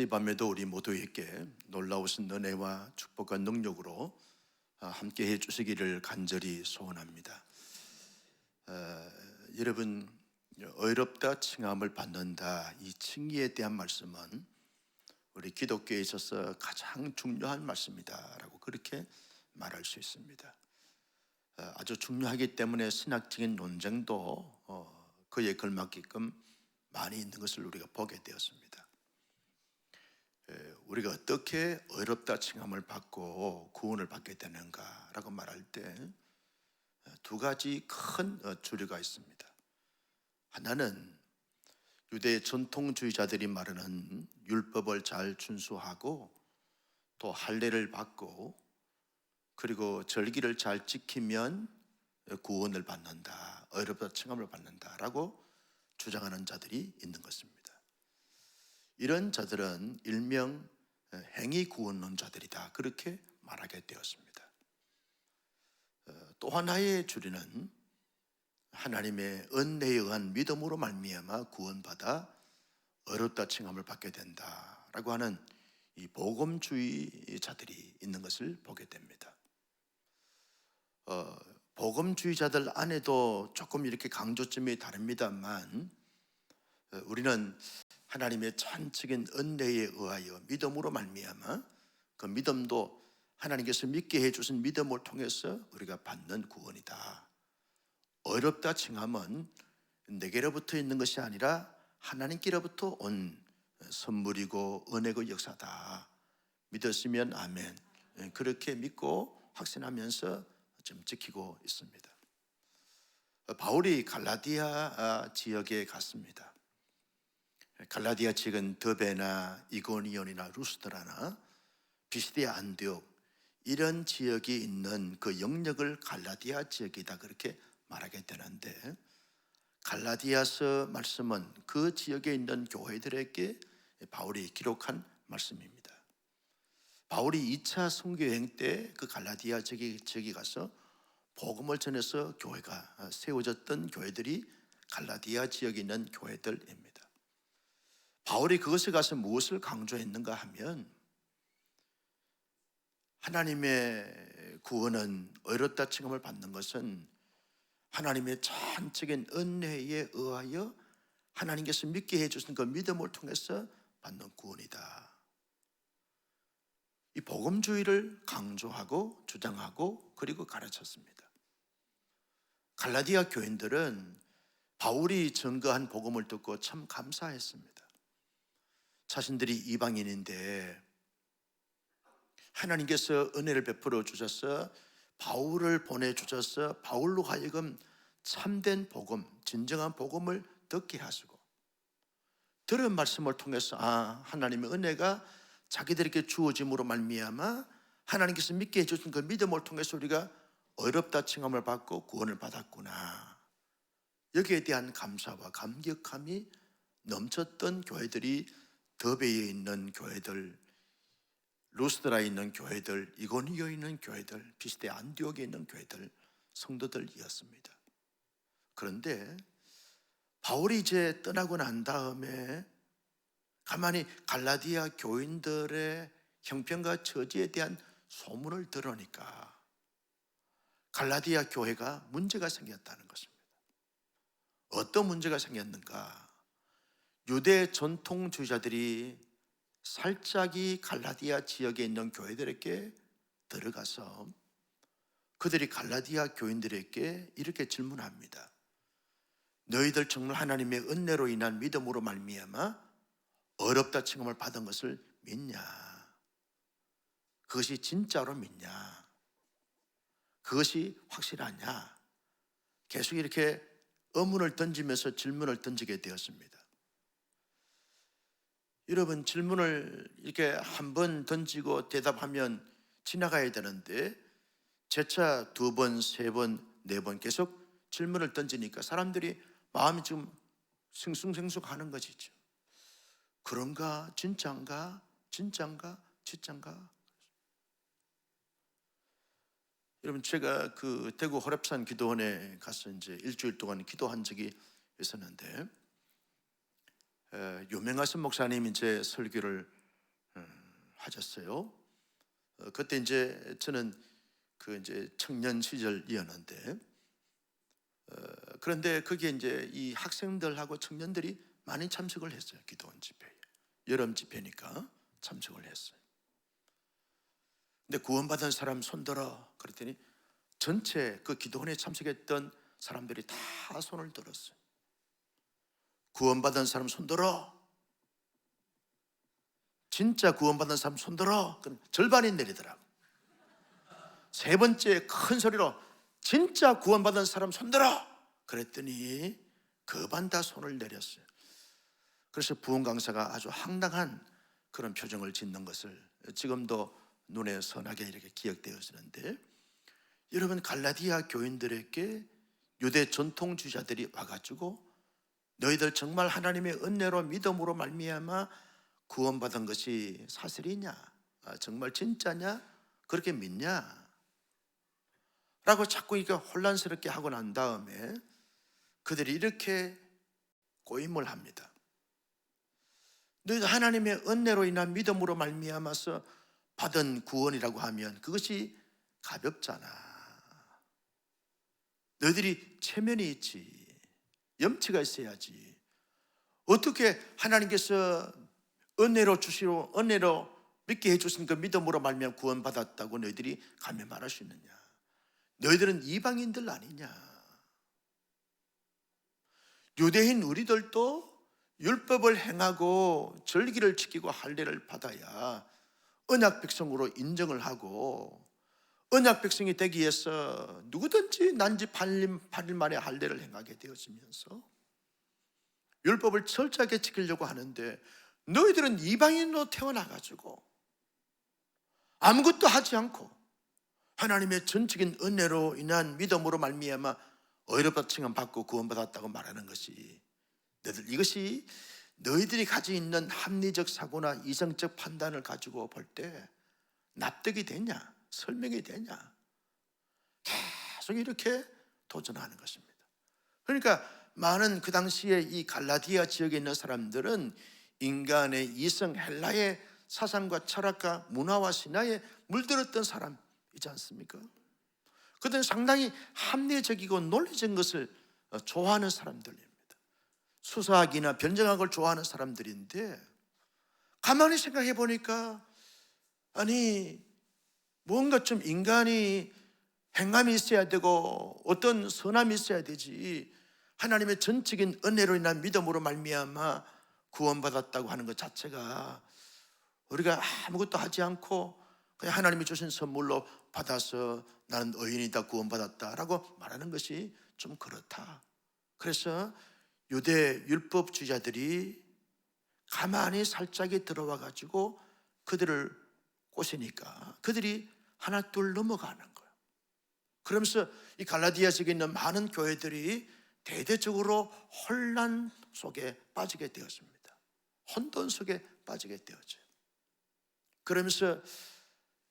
이 밤에도 우리 모두에게 놀라우신 은혜와 축복과 능력으로 함께 해주시기를 간절히 소원합니다. 여러분, 의롭다 칭함을 받는다, 이 칭의에 대한 말씀은 우리 기독교에 있어서 가장 중요한 말씀이다 라고 그렇게 말할 수 있습니다. 아주 중요하기 때문에 신학적인 논쟁도 그에 걸맞게끔 많이 있는 것을 우리가 보게 되었습니다. 우리가 어떻게 의롭다 칭함을 받고 구원을 받게 되는가라고 말할 때 두 가지 큰 주류가 있습니다. 하나는 유대 전통주의자들이 말하는 율법을 잘 준수하고 또 할례를 받고 그리고 절기를 잘 지키면 구원을 받는다, 의롭다 칭함을 받는다라고 주장하는 자들이 있는 것입니다. 이런 자들은 일명 행위구원론자들이다, 그렇게 말하게 되었습니다. 또 하나의 주류는 하나님의 은혜에 의한 믿음으로 말미암아 구원받아 의롭다 칭함을 받게 된다라고 하는 이 복음주의자들이 있는 것을 보게 됩니다. 복음주의자들 안에도 조금 이렇게 강조점이 다릅니다만 우리는 하나님의 전적인 은혜에 의하여 믿음으로 말미암아 그 믿음도 하나님께서 믿게 해주신 믿음을 통해서 우리가 받는 구원이다. 의롭다 칭함은 내게로부터 있는 것이 아니라 하나님께로부터 온 선물이고 은혜고 역사다. 믿었으면 아멘. 그렇게 믿고 확신하면서 좀 지키고 있습니다. 바울이 갈라디아 지역에 갔습니다. 갈라디아 지역은 더베나 이고니온이나 루스드라나 비시디아 안디옥 이런 지역이 있는 그 영역을 갈라디아 지역이다, 그렇게 말하게 되는데, 갈라디아서 말씀은 그 지역에 있는 교회들에게 바울이 기록한 말씀입니다. 바울이 2차 선교 여행 때 그 갈라디아 지역에 가서 복음을 전해서 교회가 세워졌던 교회들이 갈라디아 지역에 있는 교회들입니다. 바울이 그것에 가서 무엇을 강조했는가 하면, 하나님의 구원은 의롭다 칭함을 받는 것은 하나님의 전적인 은혜에 의하여 하나님께서 믿게 해주신 그 믿음을 통해서 받는 구원이다. 이 복음주의를 강조하고 주장하고 그리고 가르쳤습니다. 갈라디아 교인들은 바울이 증거한 복음을 듣고 참 감사했습니다. 자신들이 이방인인데 하나님께서 은혜를 베풀어 주셔서 바울을 보내주셔서 바울로 하여금 참된 복음, 진정한 복음을 듣게 하시고, 들은 말씀을 통해서 하나님의 은혜가 자기들에게 주어짐으로 말미암아 하나님께서 믿게 해주신 그 믿음을 통해서 우리가 의롭다 칭함을 받고 구원을 받았구나, 여기에 대한 감사와 감격함이 넘쳤던 교회들이 더베에 있는 교회들, 루스드라에 있는 교회들, 이고니온에 있는 교회들, 비시디아 안디옥에 있는 교회들, 성도들이었습니다. 그런데 바울이 이제 떠나고 난 다음에 가만히 갈라디아 교인들의 형편과 처지에 대한 소문을 들으니까 갈라디아 교회가 문제가 생겼다는 것입니다. 어떤 문제가 생겼는가? 유대 전통주의자들이 살짝이 갈라디아 지역에 있는 교회들에게 들어가서 그들이 갈라디아 교인들에게 이렇게 질문합니다. 너희들 정말 하나님의 은혜로 인한 믿음으로 말미암아 의롭다 칭함을 받은 것을 믿냐? 그것이 진짜로 믿냐? 그것이 확실하냐? 계속 이렇게 의문을 던지면서 질문을 던지게 되었습니다. 여러분, 질문을 이렇게 한 번 던지고 대답하면 지나가야 되는데 재차 2번, 3번, 4번 계속 질문을 던지니까 사람들이 마음이 좀 싱숭생숭하는 것이죠. 그런가? 진짠가? 진짠가? 진짠가? 여러분, 제가 그 대구 호랩산 기도원에 가서 이제 일주일 동안 기도한 적이 있었는데 유명하신 목사님이 제 설교를 하셨어요. 그때 이제 저는 그 이제 청년 시절이었는데, 그런데 거기에 이제 이 학생들하고 청년들이 많이 참석을 했어요. 기도원 집회에. 여름 집회니까 참석을 했어요. 근데 구원받은 사람 손들어 그랬더니 전체 그 기도원에 참석했던 사람들이 다 손을 들었어요. 구원받은 사람 손들어. 진짜 구원받은 사람 손들어. 그럼 절반이 내리더라고. 세 번째 큰 소리로 진짜 구원받은 사람 손들어. 그랬더니 그 반 다 손을 내렸어요. 그래서 부흥 강사가 아주 황당한 그런 표정을 짓는 것을 지금도 눈에 선하게 이렇게 기억되어지는데, 여러분, 갈라디아 교인들에게 유대 전통주의자들이 와가지고 너희들 정말 하나님의 은혜로 믿음으로 말미암아 구원받은 것이 사실이냐? 정말 진짜냐? 그렇게 믿냐? 라고 자꾸 이렇게 혼란스럽게 하고 난 다음에 그들이 이렇게 고임을 합니다. 너희들 하나님의 은혜로 인한 믿음으로 말미암아서 받은 구원이라고 하면 그것이 가볍잖아. 너희들이 체면이 있지, 염치가 있어야지. 어떻게 하나님께서 은혜로 주시고 은혜로 믿게 해주신 그 믿음으로 말미암아 구원받았다고 너희들이 감히 말할 수 있느냐? 너희들은 이방인들 아니냐? 유대인 우리들도 율법을 행하고 절기를 지키고 할례를 받아야 언약 백성으로 인정을 하고, 언약 백성이 되기 위해서 누구든지 난지 8일 만에 할례를 행하게 되어지면서 율법을 철저하게 지키려고 하는데, 너희들은 이방인으로 태어나가지고 아무것도 하지 않고 하나님의 전적인 은혜로 인한 믿음으로 말미암아 어렵다 칭함 받고 구원받았다고 말하는 것이, 이것이 너희들이 가지고 있는 합리적 사고나 이성적 판단을 가지고 볼 때 납득이 되냐? 설명이 되냐? 계속 이렇게 도전하는 것입니다. 그러니까 많은 그 당시에 이 갈라디아 지역에 있는 사람들은 인간의 이성 헬라의 사상과 철학과 문화와 신화에 물들었던 사람이지 않습니까? 그들은 상당히 합리적이고 논리적인 것을 좋아하는 사람들입니다. 수사학이나 변정학을 좋아하는 사람들인데, 가만히 생각해 보니까 아니 뭔가 좀 인간이 행함이 있어야 되고 어떤 선함이 있어야 되지, 하나님의 전적인 은혜로 인한 믿음으로 말미암아 구원받았다고 하는 것 자체가 우리가 아무것도 하지 않고 그냥 하나님이 주신 선물로 받아서 나는 의인이다, 구원받았다라고 말하는 것이 좀 그렇다. 그래서 유대 율법주의자들이 가만히 살짝이 들어와 가지고 그들을 꼬시니까 그들이 하나 둘 넘어가는 거예요. 그러면서 이 갈라디아 지역에 있는 많은 교회들이 대대적으로 혼란 속에 빠지게 되었습니다. 혼돈 속에 빠지게 되었죠. 그러면서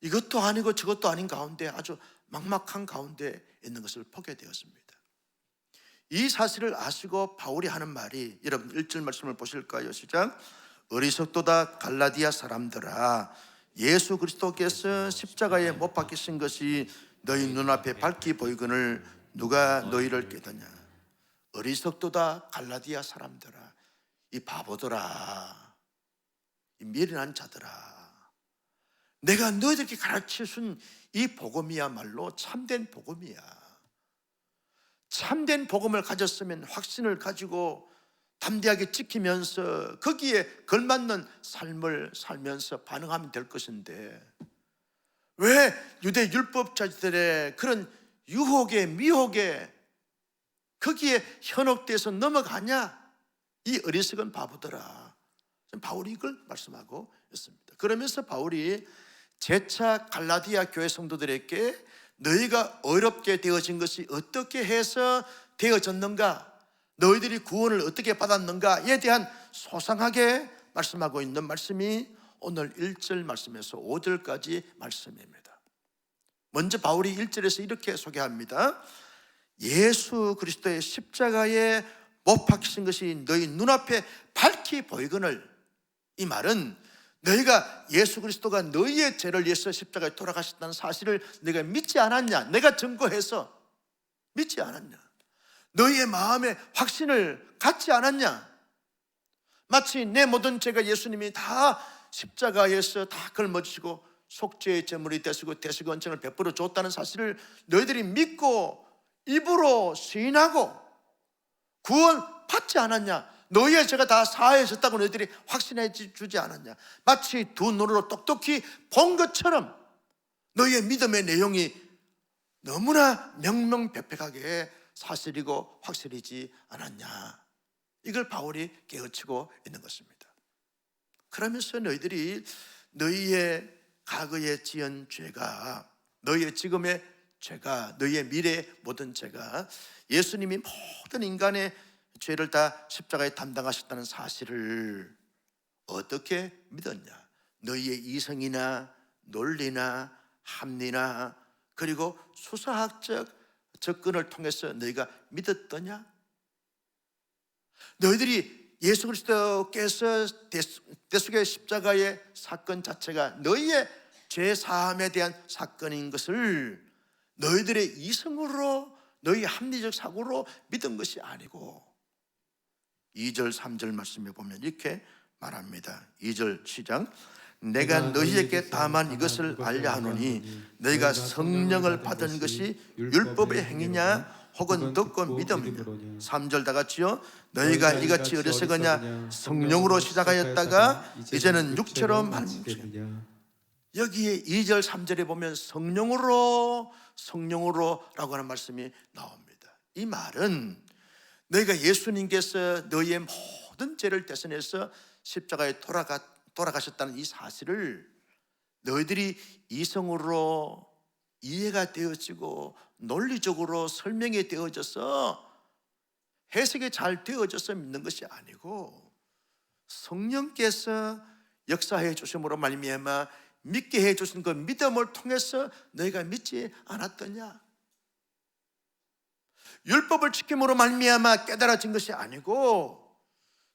이것도 아니고 저것도 아닌 가운데 아주 막막한 가운데 있는 것을 보게 되었습니다. 이 사실을 아시고 바울이 하는 말이, 여러분 1절 말씀을 보실까요? 시작. 어리석도다 갈라디아 사람들아, 예수 그리스도께서 십자가에 못 박히신 것이 너희 눈앞에 밝히 보이거늘 누가 너희를 깨닫냐? 어리석도다 갈라디아 사람들아, 이 바보들아, 이 미련한 자들아, 내가 너희들에게 가르쳐준 이 복음이야말로 참된 복음이야. 참된 복음을 가졌으면 확신을 가지고 담대하게 지키면서 거기에 걸맞는 삶을 살면서 반응하면 될 것인데, 왜 유대 율법자들의 그런 유혹에 미혹에 거기에 현혹돼서 넘어가냐? 이 어리석은 바보들아. 바울이 이걸 말씀하고 있습니다. 그러면서 바울이 재차 갈라디아 교회 성도들에게 너희가 어렵게 되어진 것이 어떻게 해서 되어졌는가, 너희들이 구원을 어떻게 받았는가에 대한 소상하게 말씀하고 있는 말씀이 오늘 1절 말씀에서 5절까지 말씀입니다. 먼저 바울이 1절에서 이렇게 소개합니다. 예수 그리스도의 십자가에 못 박히신 것이 너희 눈앞에 밝히 보이거늘. 이 말은 너희가 예수 그리스도가 너희의 죄를 위해서 십자가에 돌아가셨다는 사실을 너희가 믿지 않았냐? 내가 증거해서 믿지 않았냐? 너희의 마음에 확신을 갖지 않았냐? 마치 내 모든 죄가 예수님이 다 십자가에서 다 걸머지시고 속죄의 제물이 되시고 대속 은총을 베풀어 줬다는 사실을 너희들이 믿고 입으로 시인하고 구원 받지 않았냐? 너희의 죄가 다 사해졌다고 너희들이 확신해 주지 않았냐? 마치 두 눈으로 똑똑히 본 것처럼 너희의 믿음의 내용이 너무나 명명백백하게 사실이고 확실이지 않았냐? 이걸 바울이 깨우치고 있는 것입니다. 그러면서 너희들이 너희의 과거에 지은 죄가, 너희의 지금의 죄가, 너희의 미래의 모든 죄가 예수님이 모든 인간의 죄를 다 십자가에 담당하셨다는 사실을 어떻게 믿었냐? 너희의 이성이나 논리나 합리나 그리고 수사학적 접근을 통해서 너희가 믿었더냐? 너희들이 예수 그리스도께서 대속의 십자가의 사건 자체가 너희의 죄 사함에 대한 사건인 것을 너희들의 이성으로, 너희 합리적 사고로 믿은 것이 아니고 2절 3절 말씀에 보면 이렇게 말합니다. 2절 시작. 내가 너희에게 다만 이것을 알려 하노니 너희가 성령을 받은 것이 율법의 행위냐 혹은 듣고 믿음이냐. 3절 다 같이요. 너희가 이같이 어리석으냐 성령으로 시작하였다가 이제는 육체로 마는 것이냐. 여기에 2절 3절에 보면 성령으로라고 하는 말씀이 나옵니다. 이 말은 너희가 예수님께서 너희의 모든 죄를 대신해서 십자가에 돌아가셨다는 이 사실을 너희들이 이성으로 이해가 되어지고 논리적으로 설명이 되어져서 해석이 잘 되어져서 믿는 것이 아니고 성령께서 역사해 주심으로 말미암아 믿게 해 주신 그 믿음을 통해서 너희가 믿지 않았더냐? 율법을 지킴으로 말미암아 깨달아진 것이 아니고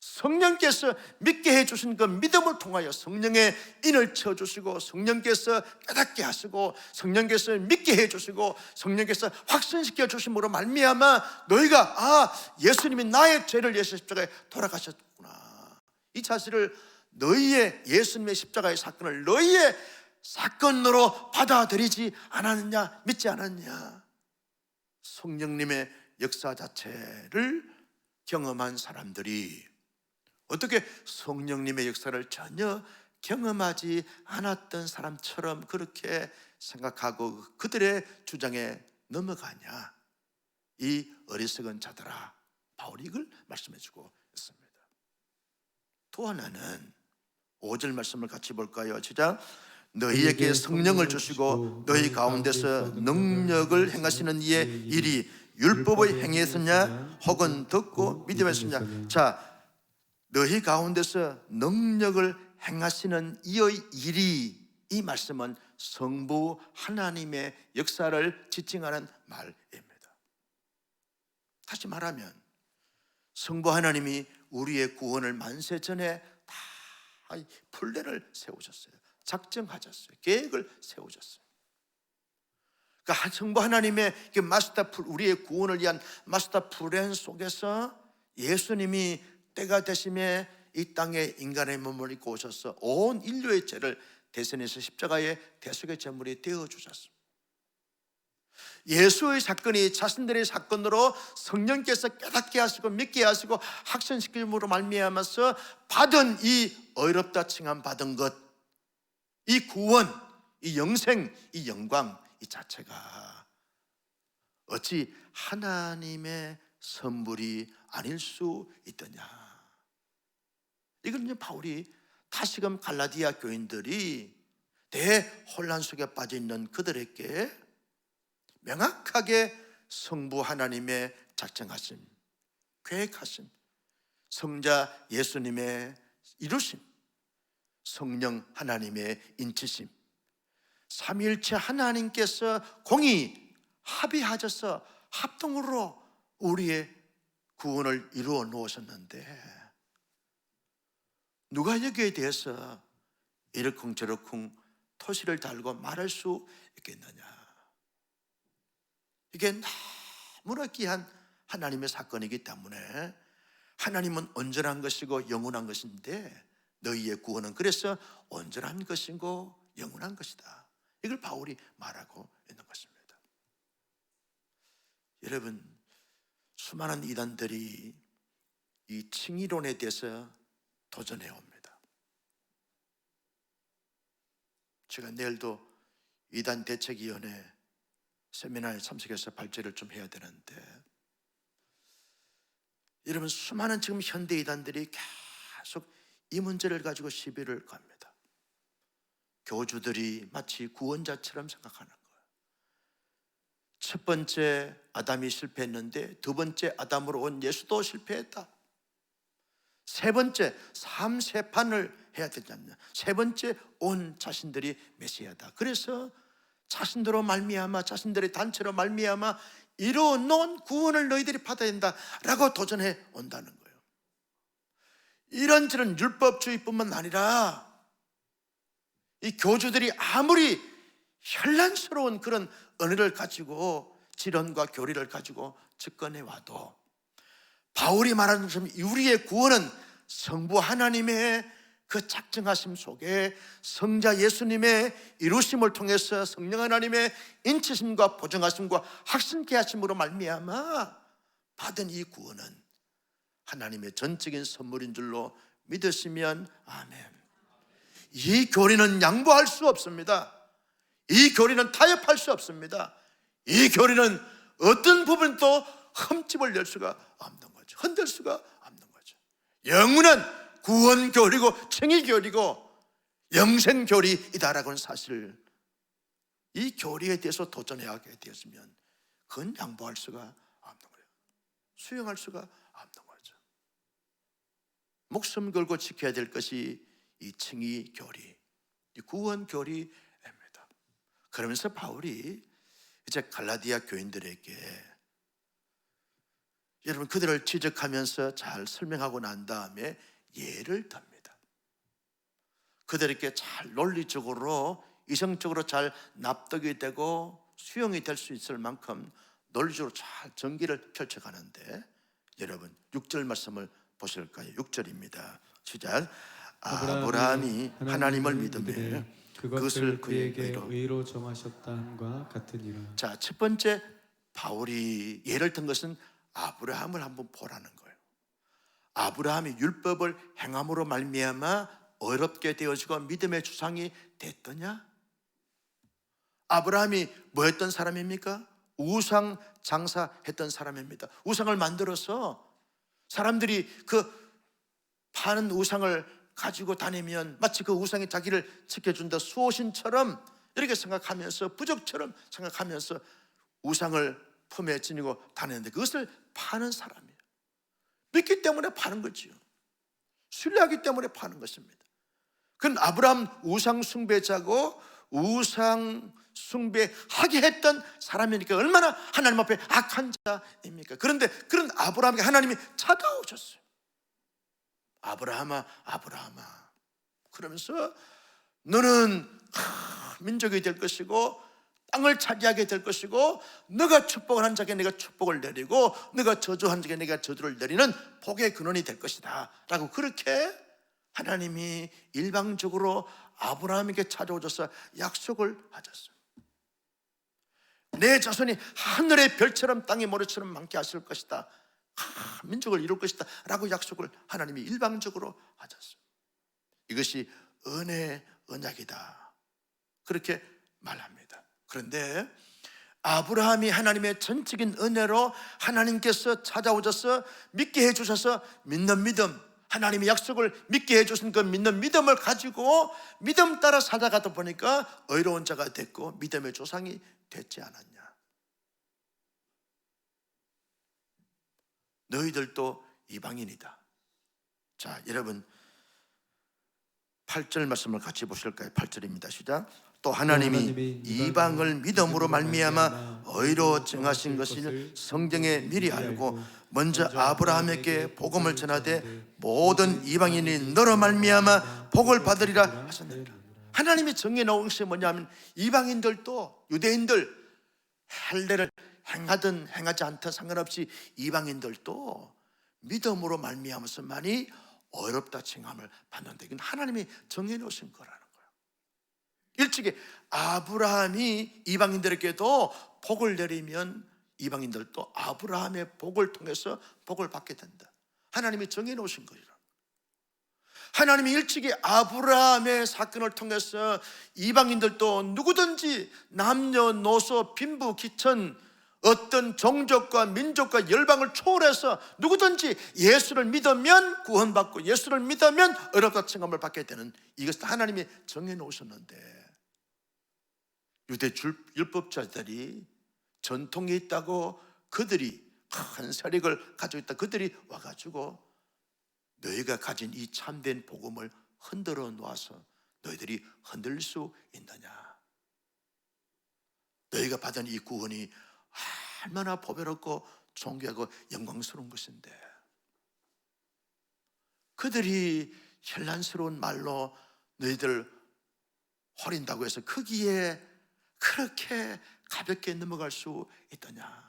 성령께서 믿게 해주신 그 믿음을 통하여 성령의 인을 쳐주시고 성령께서 깨닫게 하시고 성령께서 믿게 해주시고 성령께서 확신시켜 주심으로 말미암아 너희가 예수님이 나의 죄를 위해서 십자가에 돌아가셨구나, 이 사실을 너희의 예수님의 십자가의 사건을 너희의 사건으로 받아들이지 않았느냐, 믿지 않았느냐. 성령님의 역사 자체를 경험한 사람들이 어떻게 성령님의 역사를 전혀 경험하지 않았던 사람처럼 그렇게 생각하고 그들의 주장에 넘어가냐? 이 어리석은 자들아, 바울이 이걸 말씀해주고 있습니다. 또 하나는 5절 말씀을 같이 볼까요? 시작. 너희에게 성령을 주시고 너희 가운데서 능력을 행하시는 이의 일이 율법의 행위에서냐 혹은 듣고 믿음에서냐. 자, 너희 가운데서 능력을 행하시는 이의 일이, 이 말씀은 성부 하나님의 역사를 지칭하는 말입니다. 다시 말하면 성부 하나님이 우리의 구원을 만세 전에 다 플랜을 세우셨어요. 작정하셨어요. 계획을 세우셨어요. 그러니까 성부 하나님의 우리의 구원을 위한 마스터 플랜 속에서 예수님이 때가 되심에 이 땅에 인간의 몸을 입고 오셔서 온 인류의 죄를 대신해서 십자가의 대속의 제물이 되어주셨습니다. 예수의 사건이 자신들의 사건으로 성령께서 깨닫게 하시고 믿게 하시고 확신시킴으로 말미암아서 받은 이 어렵다 칭함 받은 것, 이 구원, 이 영생, 이 영광, 이 자체가 어찌 하나님의 선물이 아닐 수 있더냐. 이걸 바울이 다시금 갈라디아 교인들이 대혼란 속에 빠져 있는 그들에게 명확하게 성부 하나님의 작정하심, 계획하심, 성자 예수님의 이루심, 성령 하나님의 인치심, 삼위일체 하나님께서 공히 합의하셔서 합동으로 우리의 구원을 이루어 놓으셨는데 누가 여기에 대해서 이러쿵저러쿵 토시를 달고 말할 수 있겠느냐? 이게 너무나 귀한 하나님의 사건이기 때문에 하나님은 온전한 것이고 영원한 것인데 너희의 구원은 그래서 온전한 것이고 영원한 것이다. 이걸 바울이 말하고 있는 것입니다. 여러분, 수많은 이단들이 이 칭의론에 대해서 도전해 옵니다. 제가 내일도 이단 대책위원회 세미나에 참석해서 발제를 좀 해야 되는데, 여러분, 수많은 지금 현대 이단들이 계속 이 문제를 가지고 시비를 겁니다. 교주들이 마치 구원자처럼 생각하는 거예요. 첫 번째 아담이 실패했는데 두 번째 아담으로 온 예수도 실패했다. 세 번째 삼세판을 해야 되지 않냐. 세 번째 온 자신들이 메시아다. 그래서 자신들로 말미암아, 자신들의 단체로 말미암아 이루어 놓은 구원을 너희들이 받아야 된다라고 도전해 온다는 거예요. 이런저런 율법주의뿐만 아니라 이 교주들이 아무리 현란스러운 그런 언어를 가지고 지론과 교리를 가지고 접근해 와도 바울이 말하는 것처럼 우리의 구원은 성부 하나님의 그 작정하심 속에 성자 예수님의 이루심을 통해서 성령 하나님의 인치심과 보증하심과 확신케 하심으로 말미암아 받은 이 구원은 하나님의 전적인 선물인 줄로 믿으시면 아멘. 이 교리는 양보할 수 없습니다. 이 교리는 타협할 수 없습니다. 이 교리는 어떤 부분도 흠집을 낼 수가 없는 거죠. 흔들 수가 없는 거죠. 영원한 구원 교리고 칭의 교리고 영생 교리이다라고는 사실 이 교리에 대해서 도전해야 되었으면 그건 양보할 수가 없는 거예요. 수용할 수가 없는 거죠. 목숨 걸고 지켜야 될 것이 이 칭의 교리, 이 구원 교리입니다. 그러면서 바울이 이제 갈라디아 교인들에게 여러분 그들을 지적하면서 잘 설명하고 난 다음에 예를 듭니다. 그들에게 잘 논리적으로 이성적으로 잘 납득이 되고 수용이 될 수 있을 만큼 논리적으로 잘 전기를 펼쳐가는데, 여러분 6절 말씀을 보실까요? 6절입니다. 시작. 아브라함이 하나님을 믿으며 그것을 그에게 의로 정하셨다 함과 같으니라. 자, 첫 번째 바울이 예를 든 것은 아브라함을 한번 보라는 거예요. 아브라함이 율법을 행함으로 말미암아 어렵게 되어지고 믿음의 주상이 됐더냐? 아브라함이 뭐 했던 사람입니까? 우상 장사했던 사람입니다. 우상을 만들어서 사람들이 그 파는 우상을 가지고 다니면 마치 그 우상이 자기를 지켜준다 수호신처럼 이렇게 생각하면서 부적처럼 생각하면서 우상을 품에 지니고 다니는데 그것을 파는 사람이에요. 믿기 때문에 파는 거지요. 신뢰하기 때문에 파는 것입니다. 그건 아브라함 우상 숭배자고 우상 숭배하게 했던 사람이니까 얼마나 하나님 앞에 악한 자입니까? 그런데 그런 아브라함에게 하나님이 찾아오셨어요. 아브라함아, 아브라함아, 그러면서 너는 민족이 될 것이고 땅을 차지하게 될 것이고 너가 축복을 한 자에게 내가 축복을 내리고 너가 저주한 자에게 내가 저주를 내리는 복의 근원이 될 것이다 라고 그렇게 하나님이 일방적으로 아브라함에게 찾아오셔서 약속을 하셨어요. 내 자손이 하늘의 별처럼 땅의 모래처럼 많게 하실 것이다, 민족을 이룰 것이다 라고 약속을 하나님이 일방적으로 하셨어요. 이것이 은혜의 언약이다 그렇게 말합니다. 그런데 아브라함이 하나님의 전적인 은혜로 하나님께서 찾아오셔서 믿게 해주셔서 믿는 믿음, 하나님의 약속을 믿게 해주신 그 믿는 믿음을 가지고 믿음 따라 살아가다 보니까 의로운 자가 됐고 믿음의 조상이 됐지 않았냐. 너희들도 이방인이다. 자, 여러분 8절 말씀을 같이 보실까요? 8절입니다. 시작. 또 하나님이 이방을 믿음으로 말미암아 의로 정하신 것을 성경에 미리 알고 먼저 아브라함에게 복음을 전하되 모든 이방인이 너로 말미암아 복을 받으리라 하셨느니라. 하나님이 정해놓은 것이 뭐냐면 이방인들도 유대인들 할례를 행하든 행하지 않든 상관없이 이방인들도 믿음으로 말미암아서만이 어렵다 칭함을 받는다. 이건 하나님이 정해놓으신 거라는 거예요. 일찍이 아브라함이 이방인들에게도 복을 내리면 이방인들도 아브라함의 복을 통해서 복을 받게 된다. 하나님이 정해놓으신 거예요. 하나님이 일찍이 아브라함의 사건을 통해서 이방인들도 누구든지 남녀노소 빈부귀천 어떤 종족과 민족과 열방을 초월해서 누구든지 예수를 믿으면 구원받고 예수를 믿으면 어렵다 칭함을 받게 되는, 이것을 하나님이 정해놓으셨는데 유대 율법자들이 전통이 있다고 그들이 큰 세력을 가지고 있다 그들이 와가지고 너희가 가진 이 참된 복음을 흔들어 놓아서 너희들이 흔들 수 있느냐, 너희가 받은 이 구원이 얼마나 보배롭고 존귀하고 영광스러운 것인데, 그들이 현란스러운 말로 너희들 호린다고 해서 거기에 그렇게 가볍게 넘어갈 수 있더냐.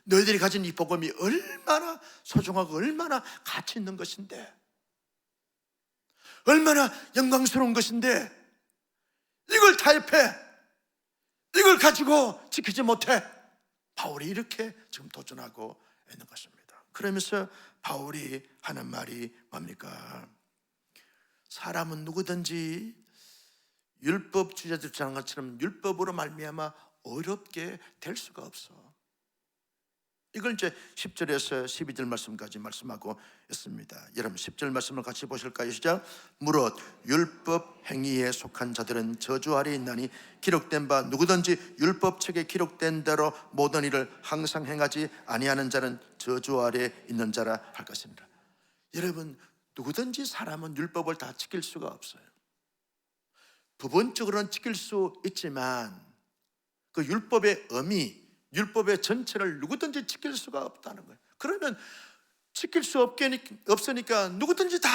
너희들이 가진 이 복음이 얼마나 소중하고 얼마나 가치 있는 것인데, 얼마나 영광스러운 것인데 이걸 타협해, 이걸 가지고 지키지 못해. 바울이 이렇게 지금 도전하고 있는 것입니다. 그러면서 바울이 하는 말이 뭡니까? 사람은 누구든지 율법 주자들 주장한 것처럼 율법으로 말미암아 어렵게 될 수가 없어. 이걸 이제 10절에서 12절 말씀까지 말씀하고 있습니다. 여러분 10절 말씀을 같이 보실까요? 시작. 무릇 율법 행위에 속한 자들은 저주 아래 있나니 기록된 바 누구든지 율법책에 기록된 대로 모든 일을 항상 행하지 아니하는 자는 저주 아래 있는 자라 할 것입니다. 여러분, 누구든지 사람은 율법을 다 지킬 수가 없어요. 부분적으로는 지킬 수 있지만 그 율법의 의미, 율법의 전체를 누구든지 지킬 수가 없다는 거예요. 그러면 지킬 수 없으니까 누구든지 다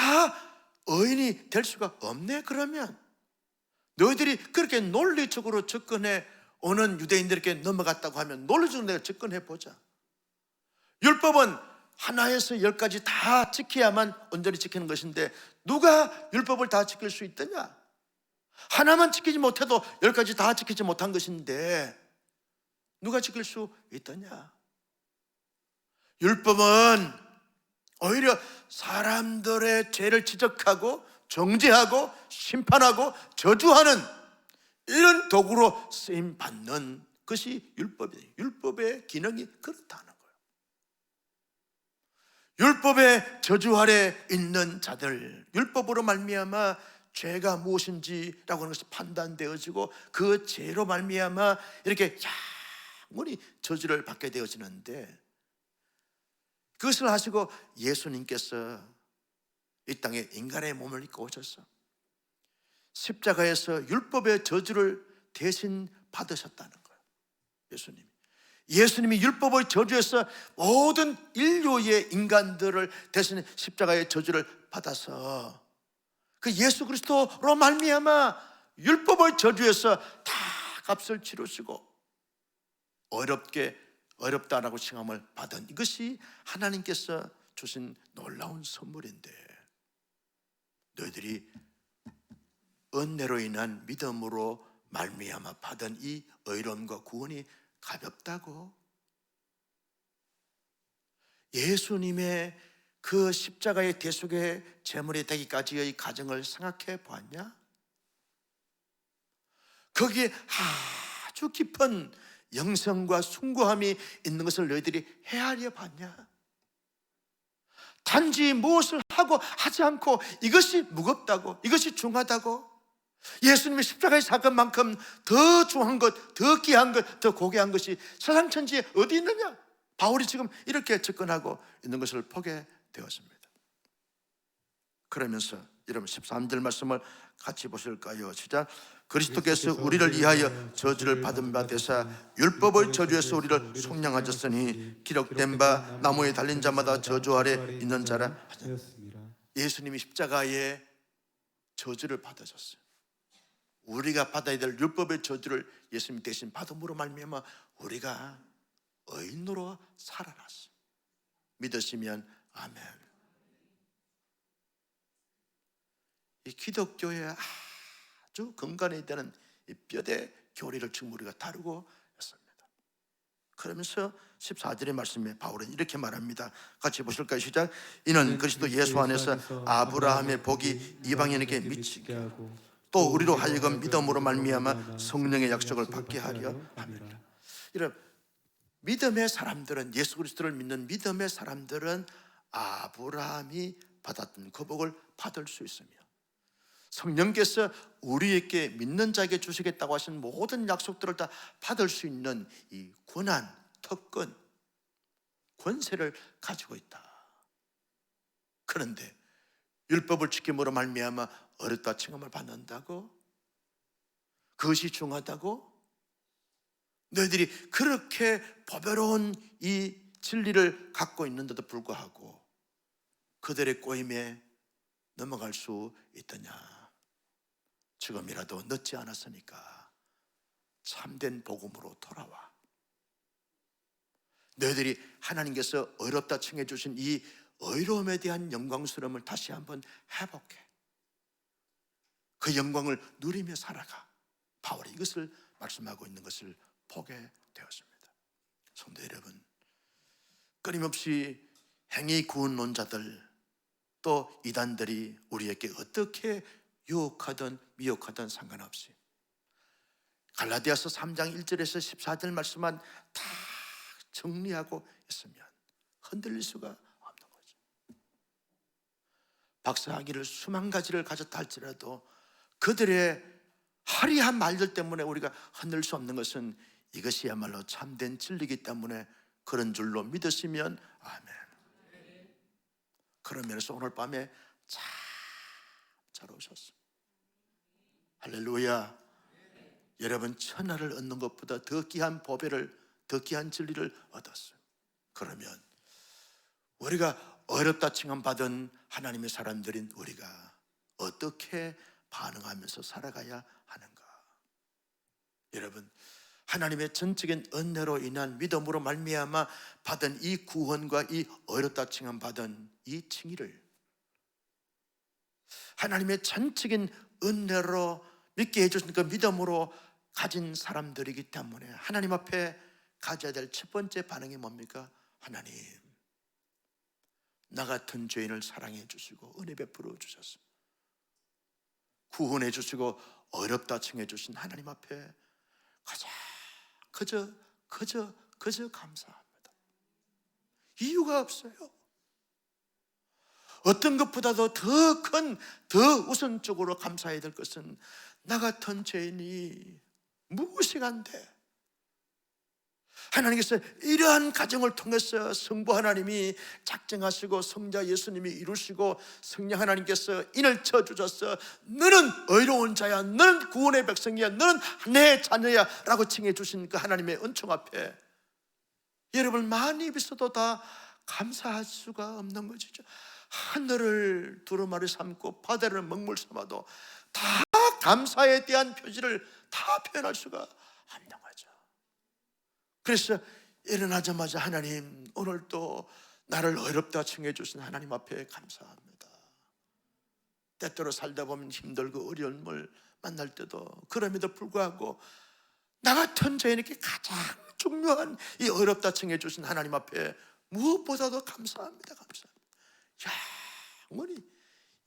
의인이 될 수가 없네. 그러면 너희들이 그렇게 논리적으로 접근해 오는 유대인들에게 넘어갔다고 하면 논리적으로 내가 접근해 보자. 율법은 하나에서 10가지 다 지켜야만 온전히 지키는 것인데 누가 율법을 다 지킬 수 있더냐? 하나만 지키지 못해도 10가지 다 지키지 못한 것인데 누가 지킬 수 있더냐? 율법은 오히려 사람들의 죄를 지적하고 정죄하고 심판하고 저주하는 이런 도구로 쓰임받는 것이 율법이에요. 율법의 기능이 그렇다는 거예요. 율법의 저주 아래 있는 자들, 율법으로 말미암아 죄가 무엇인지라고 하는 것이 판단되어지고 그 죄로 말미암아 이렇게 영원히 저주를 받게 되어지는데, 그것을 하시고 예수님께서 이 땅에 인간의 몸을 입고 오셔서 십자가에서 율법의 저주를 대신 받으셨다는 거예요. 예수님이 율법의 저주에서 모든 인류의 인간들을 대신 십자가의 저주를 받아서 그 예수 그리스도로 말미암아 율법의 저주에서 다 값을 치르시고 어렵다라고 칭함을 받은 이것이 하나님께서 주신 놀라운 선물인데, 너희들이 은혜로 인한 믿음으로 말미암아 받은 이 의로움과 구원이 가볍다고? 예수님의 그 십자가의 대속의 제물이 되기까지의 과정을 생각해 보았냐? 거기에 아주 깊은 영성과 숭고함이 있는 것을 너희들이 헤아려 봤냐? 단지 무엇을 하고 하지 않고 이것이 무겁다고, 이것이 중하다고, 예수님의 십자가의 사건만큼 더 중한 것, 더 귀한 것, 더 고귀한 것이 세상 천지에 어디 있느냐? 바울이 지금 이렇게 접근하고 있는 것을 보게 되었습니다. 그러면서 여러분 13절 말씀을 같이 보실까요? 시작. 그리스도께서 우리를 위하여 저주를 받은 바 되사 율법의 저주에서 우리를 속량하셨으니 기록된 바 나무에 달린 자마다 저주 아래 있는 자라 하셨습니다. 예수님이 십자가에 저주를 받으셨어요. 우리가 받아야 될 율법의 저주를 예수님 대신 받음으로 말미암아 우리가 의인으로 살아났어. 믿으시면 아멘. 이 기독교의 아주 근간이 되는 이 뼈대 교리를 지금 우리가 다루고 있습니다. 그러면서 14절의 말씀에 바울은 이렇게 말합니다. 같이 보실까요? 시작. 이는 그리스도 예수 안에서 아브라함의 복이 이방인에게 미치게 하고 또 우리로 하여금 믿음으로 말미암아 성령의 약속을 받게 하려 합니다. 이런 믿음의 사람들은, 예수 그리스도를 믿는 믿음의 사람들은 아브라함이 받았던 그 복을 받을 수 있으며 성령께서 우리에게 믿는 자에게 주시겠다고 하신 모든 약속들을 다 받을 수 있는 이 권한, 특권, 권세를 가지고 있다. 그런데 율법을 지킴으로 말미암아 어렵다 칭함을 받는다고? 그것이 중하다고? 너희들이 그렇게 보배로운 이 진리를 갖고 있는데도 불구하고 그들의 꼬임에 넘어갈 수 있더냐? 지금이라도 늦지 않았으니까 참된 복음으로 돌아와. 너희들이 하나님께서 의롭다 칭해 주신 이 의로움에 대한 영광스러움을 다시 한번 회복해. 그 영광을 누리며 살아가. 바울이 이것을 말씀하고 있는 것을 보게 되었습니다. 성도 여러분, 끊임없이 행위 구원론자들 또 이단들이 우리에게 어떻게 유혹하든 미혹하든 상관없이 갈라디아서 3장 1절에서 14절 말씀만 다 정리하고 있으면 흔들릴 수가 없는 거죠. 박사학위를 수만 가지를 가졌다 할지라도 그들의 화려한 말들 때문에 우리가 흔들 수 없는 것은 이것이야말로 참된 진리이기 때문에 그런 줄로 믿으시면 아멘. 그런 면에서 오늘 밤에 잘 오셨습니다. 할렐루야. 여러분, 천하를 얻는 것보다 더 귀한 보배를, 더 귀한 진리를 얻었어요. 그러면 우리가 어렵다 칭함받은 하나님의 사람들인 우리가 어떻게 반응하면서 살아가야 하는가? 여러분, 하나님의 전적인 은혜로 인한 믿음으로 말미암아 받은 이 구원과 이 어렵다 칭함받은 이 칭의를 하나님의 전적인 은혜로 믿게 해주신 그 믿음으로 가진 사람들이기 때문에 하나님 앞에 가져야 될 첫 번째 반응이 뭡니까? 하나님, 나 같은 죄인을 사랑해 주시고 은혜 베풀어 주셨습니다. 구원해 주시고 어렵다 칭해 주신 하나님 앞에 그저 감사합니다. 이유가 없어요. 어떤 것보다도 더 큰, 더 우선적으로 감사해야 될 것은 나 같은 죄인이 무엇이간데 하나님께서 이러한 가정을 통해서 성부 하나님이 작정하시고 성자 예수님이 이루시고 성령 하나님께서 인을 쳐주셔서 너는 의로운 자야, 너는 구원의 백성이야, 너는 내 자녀야 라고 칭해 주신 그 하나님의 은총 앞에 여러분 많이 비서도 다 감사할 수가 없는 것이죠. 하늘을 두루마리 삼고 바다를 먹물 삼아도 다 감사에 대한 표시를 다 표현할 수가 없는 거죠. 그래서 일어나자마자 하나님, 오늘 또 나를 어렵다 칭해 주신 하나님 앞에 감사합니다. 때때로 살다 보면 힘들고 어려움을 만날 때도 그럼에도 불구하고 나 같은 죄인에게 가장 중요한 이 어렵다 칭해 주신 하나님 앞에 무엇보다도 감사합니다. 영원히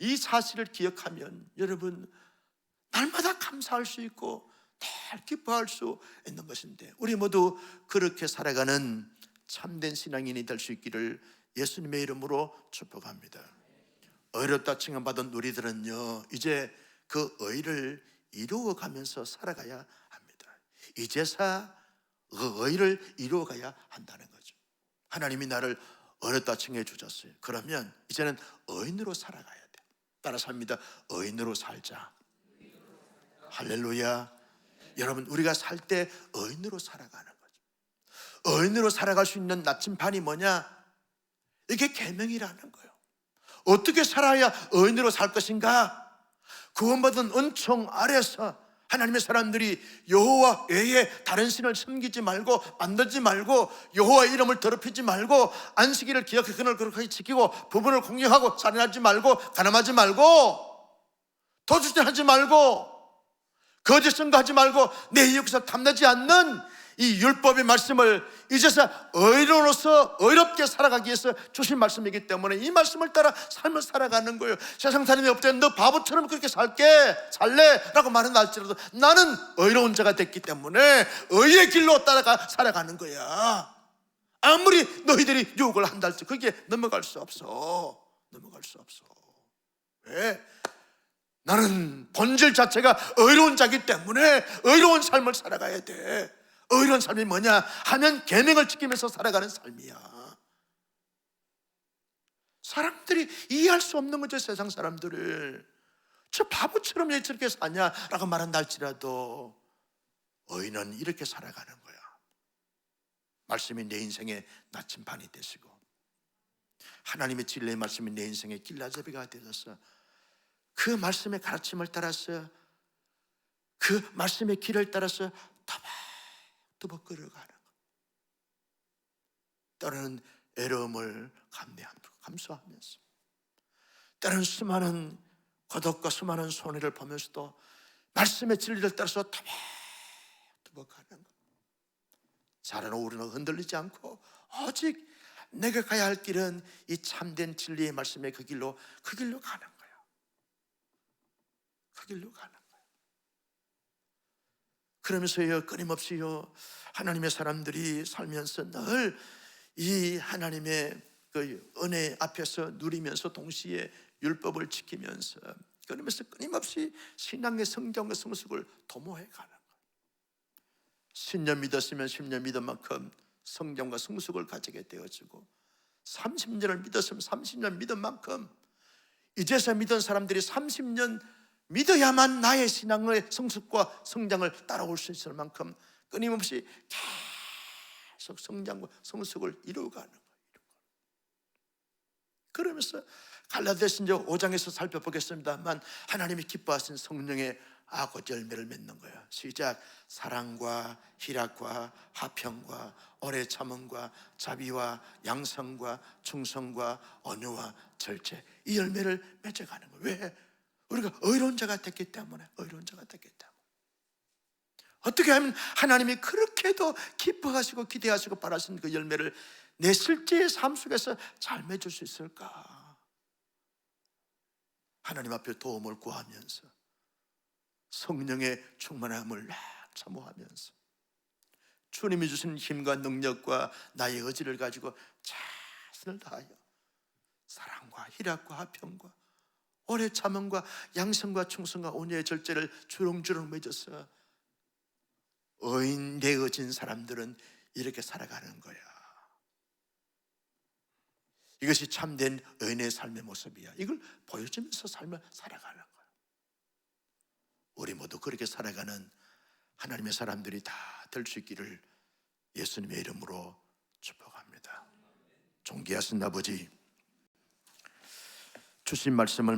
이 사실을 기억하면 여러분 날마다 감사할 수 있고 늘 기뻐할 수 있는 것인데 우리 모두 그렇게 살아가는 참된 신앙인이 될 수 있기를 예수님의 이름으로 축복합니다. 어렵다 칭함받은 우리들은요 이제 그 의를 이루어가면서 살아가야 합니다. 이제서 그 의를 이루어가야 한다는 거죠. 하나님이 나를 어렵다 칭해 주셨어요. 그러면 이제는 의인으로 살아가야 돼. 따라서 합니다. 의인으로 살자. 할렐루야. 여러분, 우리가 살 때 의인으로 살아가는 거죠. 의인으로 살아갈 수 있는 나침반이 뭐냐? 이게 계명이라는 거예요. 어떻게 살아야 의인으로 살 것인가? 구원받은 은총 아래서 하나님의 사람들이 여호와 외에 다른 신을 섬기지 말고 만들지 말고 여호와의 이름을 더럽히지 말고 안식일을 기억해 그날 그렇게 지키고 부부를 공경하고 살인하지 말고 가늠하지 말고 도주질하지 말고 거짓 선거하지 말고 내 이웃을 탐내지 않는 이 율법의 말씀을 이제서 의로로서 의롭게 살아가기 위해서 주신 말씀이기 때문에 이 말씀을 따라 삶을 살아가는 거예요. 세상 사람이 없대 너 바보처럼 그렇게 살래 라고 말은 할지라도 나는 의로운 자가 됐기 때문에 의의 길로 따라가 살아가는 거야. 아무리 너희들이 유혹을 한다 할지 그게 넘어갈 수 없어. 왜? 나는 본질 자체가 의로운 자기 때문에 의로운 삶을 살아가야 돼. 의로운 삶이 뭐냐 하면 계명을 지키면서 살아가는 삶이야. 사람들이 이해할 수 없는 거죠. 세상 사람들을 저 바보처럼 왜 저렇게 사냐라고 말한다 할지라도 의인은 이렇게 살아가는 거야. 말씀이 내 인생의 나침반이 되시고 하나님의 진리의 말씀이 내 인생의 길라잡이가 되어서 그 말씀의 가르침을 따라서 그 말씀의 길을 따라서 터벅터벅 걸어가는 것. 때로는 애로움을 감수하면서 때로는 수많은 고독과 수많은 손해를 보면서도 말씀의 진리를 따라서 터벅터벅 가는 것. 살아는 우리는 흔들리지 않고 오직 내가 가야 할 길은 이 참된 진리의 말씀의 그 길로 가는 거야. 그 길로 가는 거예요. 그러면서요 끊임없이요 하나님의 사람들이 살면서 늘 이 하나님의 그 은혜 앞에서 누리면서 동시에 율법을 지키면서 그러면서 끊임없이 신앙의 성장과 성숙을 도모해 가는 거예요. 10년 믿었으면 10년 믿은 만큼 성장과 성숙을 가지게 되어지고 30년을 믿었으면 30년 믿은 만큼 이제서 믿은 사람들이 30년 믿어야만 나의 신앙의 성숙과 성장을 따라올 수 있을 만큼 끊임없이 계속 성장과 성숙을 이루어가는 거예요. 그러면서 갈라디아서 5장에서 살펴보겠습니다만 하나님이 기뻐하신 성령의 아고 열매를 맺는 거예요. 시작. 사랑과 희락과 화평과 오래 참음과 자비와 양성과 충성과 온유와 절제, 이 열매를 맺어가는 거예요. 왜? 우리가 의로운 자가 됐기 때문에. 어떻게 하면 하나님이 그렇게도 기뻐하시고 기대하시고 바라시는 그 열매를 내 실제의 삶 속에서 잘 맺을 수 있을까? 하나님 앞에 도움을 구하면서 성령의 충만함을 사모하면서 주님이 주신 힘과 능력과 나의 의지를 가지고 최선을 다하여 사랑과 희락과 화평과 오래 참음과 양성과 충성과 온유의 절제를 주렁주렁 맺어서 의인 되어진 사람들은 이렇게 살아가는 거야. 이것이 참된 의인의 삶의 모습이야. 이걸 보여주면서 삶을 살아가는 거야. 우리 모두 그렇게 살아가는 하나님의 사람들이 다 될 수 있기를 예수님의 이름으로 축복합니다. 존귀하신 아버지, 주신 말씀을